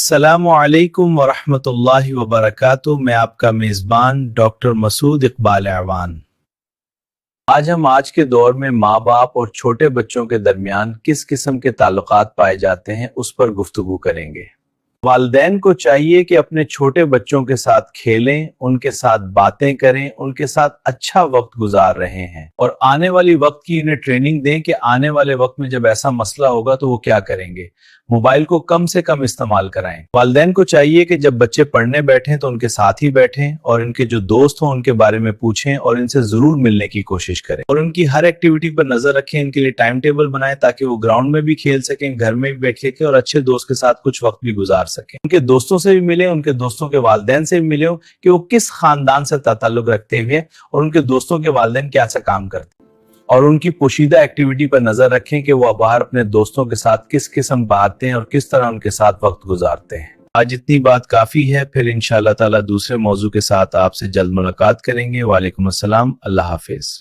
अस्सलामु अलैकुम वरहमतुल्लाहि वबरकातुहू। मैं आपका मेज़बान डॉक्टर मसूद इकबाल अवान। आज हम आज के दौर में माँ बाप और छोटे बच्चों के दरमियान किस किस्म के ताल्लुकात पाए जाते हैं उस पर गुफ्तगू करेंगे। वालिदैन को चाहिए कि अपने छोटे बच्चों के साथ खेलें, उनके साथ बातें करें, उनके साथ अच्छा वक्त गुजार रहे हैं और आने वाली वक्त की उन्हें ट्रेनिंग दें कि आने वाले वक्त में जब ऐसा मसला होगा तो वो क्या करेंगे। मोबाइल को कम से कम इस्तेमाल कराएं। वालिदैन को चाहिए कि जब बच्चे पढ़ने बैठें तो उनके साथ ही बैठें और इनके जो दोस्त हों उनके बारे में पूछें और इनसे जरूर मिलने की कोशिश करें और उनकी हर एक्टिविटी पर नजर रखें। इनके लिए टाइम टेबल बनाएं ताकि वो ग्राउंड में भी खेल सकें, घर में भी बैठ सकें और अच्छे दोस्त के साथ कुछ वक्त भी गुजार सकें। उनके दोस्तों से भी मिले, उनके दोस्तों के वालिदैन से भी मिले कि वो किस खानदान से ताल्लुक रखते हैं और उनके दोस्तों के वालिदैन क्या सा काम करते हैं और उनकी पोशीदा एक्टिविटी पर नजर रखें कि वो बाहर अपने दोस्तों के साथ किस किस्म बातें और किस तरह उनके साथ वक्त गुजारते हैं। आज इतनी बात काफी है, फिर इंशाअल्लाह ताला दूसरे मौजू के साथ आपसे जल्द मुलाकात करेंगे। वालेकुम अस्सलाम, अल्लाह हाफिज।